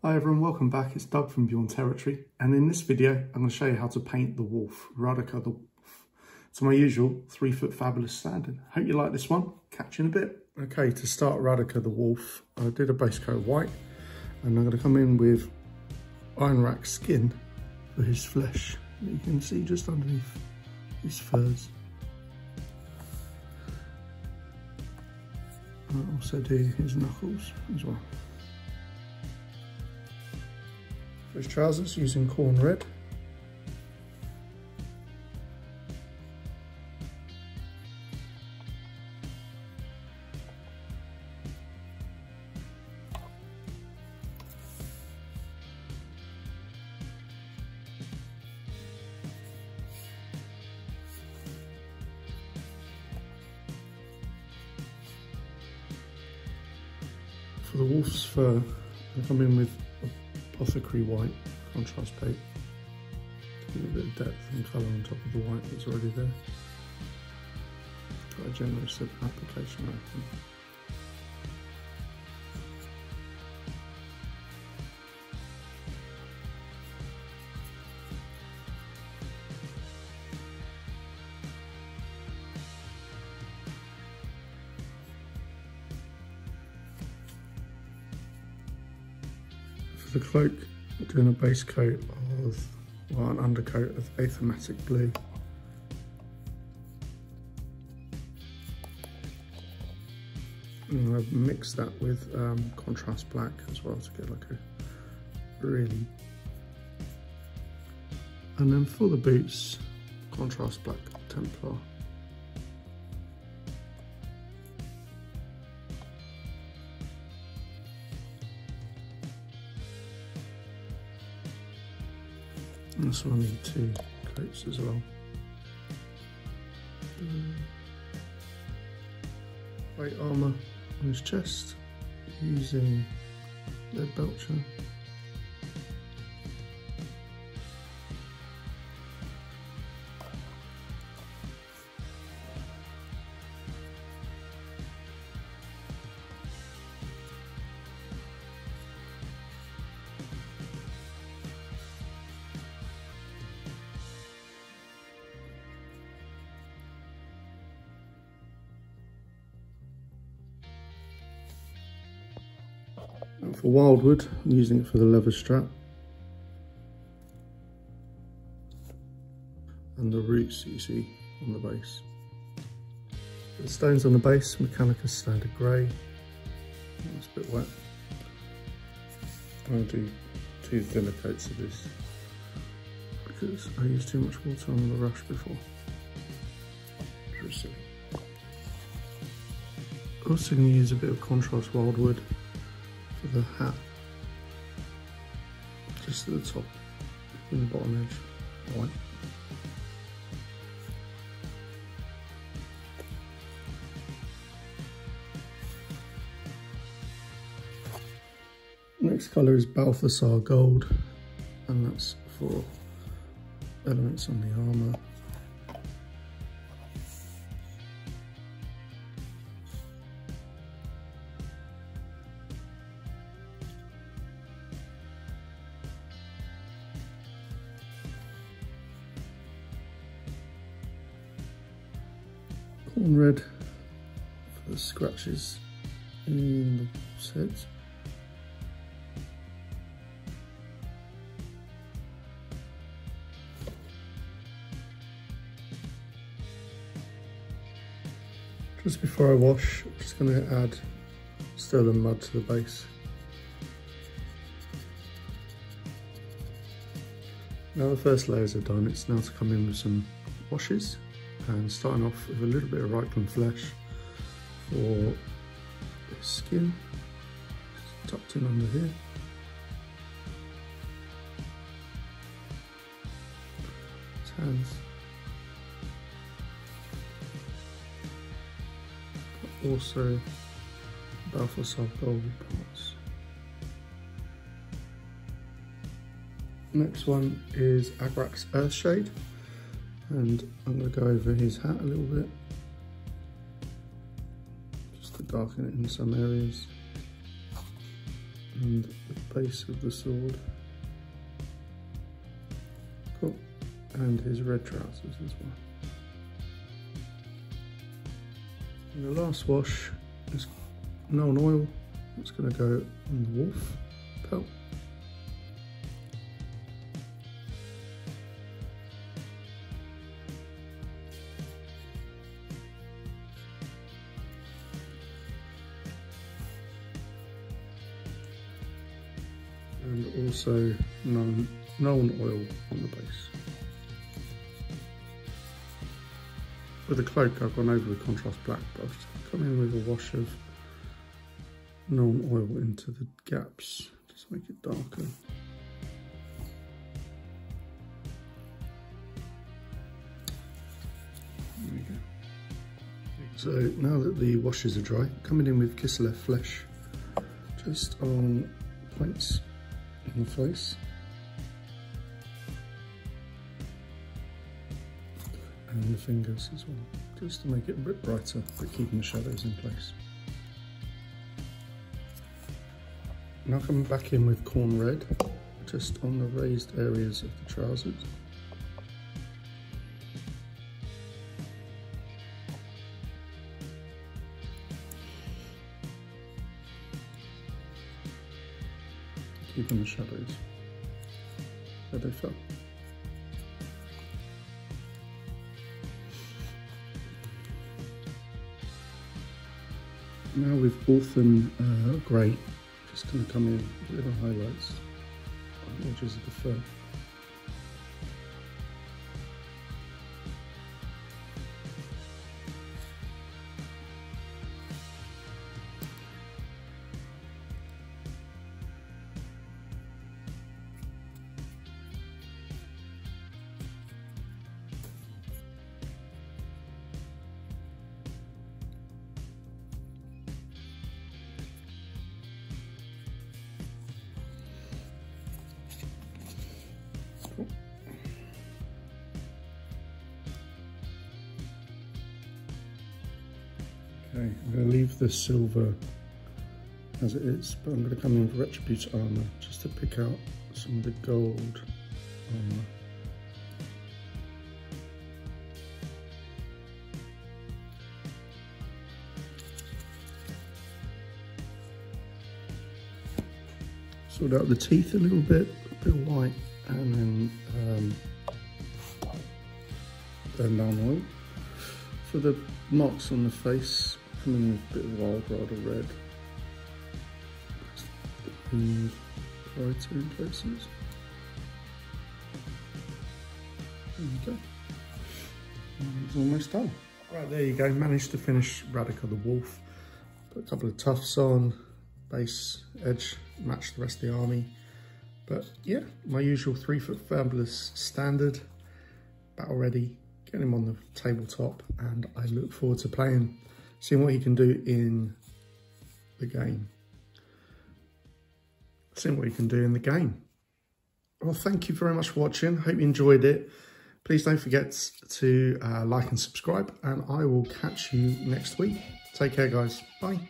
Hi everyone, welcome back. It's Doug from Beyond Territory, and in this video I'm going to show you how to paint the wolf, Radukar the Wolf. It's my usual 3-foot fabulous standard. Hope you like this one. Catch you in a bit. Okay, to start Radukar the Wolf, I did a base coat of white, and I'm going to come in with iron rack skin for his flesh. You can see just underneath his furs. I'll also do his knuckles as well. For his trousers, using corn red. For the wolf's fur, I come in with apothecary white contrast paint to give a bit of depth and colour on top of the white that's already there. Quite a generous application, I think. For the cloak, I'm doing a base coat of, well, an undercoat of achromatic blue. And I've mixed that with contrast black as well to get like a really... And then for the boots, contrast black Templar. And so I need 2 coats as well. White armour on his chest using lead belcher. And for wildwood, I'm using it for the leather strap and the roots that you see on the base. The stones on the base, Mechanicus Standard Grey. That's a bit wet. I'll do 2 thinner coats of this because I used too much water on the rush before. Also going to use a bit of contrast wildwood for the hat, just at the top, in the bottom edge, white. Next colour is Balthasar Gold, and that's for elements on the armour. Corn red for the scratches in the heads. Just before I wash, I'm just going to add sterling mud to the base. Now the first layers are done, it's now to come in with some washes. And starting off with a little bit of Reichland flesh for his skin, tucked in under here. His hands. But also Balthasar Gold parts. Next one is Agrak's Earthshade. And I'm going to go over his hat a little bit, just to darken it in some areas. and the base of the sword. Cool. And his red trousers as well. And the last wash is known oil. It's going to go on the wolf pelt. And also known oil on the base. With the cloak I've gone over with contrast black, but I've just come in with a wash of known oil into the gaps, just make it darker. There we go. So now that the washes are dry, coming in with Kislev Flesh, just on points in the face. And the fingers as well, just to make it a bit brighter, but keeping the shadows in place. Now coming back in with Corn Red, just on the raised areas of the trousers. Keeping the shadows where they fell. Now with Orphan Grey, just going to come in with little highlights on the edges of the fur. Okay, I'm going to leave the silver as it is, but I'm going to come in with Retribute's armour just to pick out some of the gold armour. Sort out the teeth a little bit, a bit of white, and then down oil. For the marks on the face, coming in with a bit of wild rather red and brighter in places. There we go. And it's almost done. Right, there you go. Managed to finish Radukar the Wolf. Put a couple of tufts on, base edge, match the rest of the army. But yeah, my usual 3 foot fabulous standard, battle ready. Get him on the tabletop, and I look forward to playing, seeing what he can do in the game. Well, thank you very much for watching. Hope you enjoyed it. Please don't forget to like and subscribe, and I will catch you next week. Take care, guys. Bye.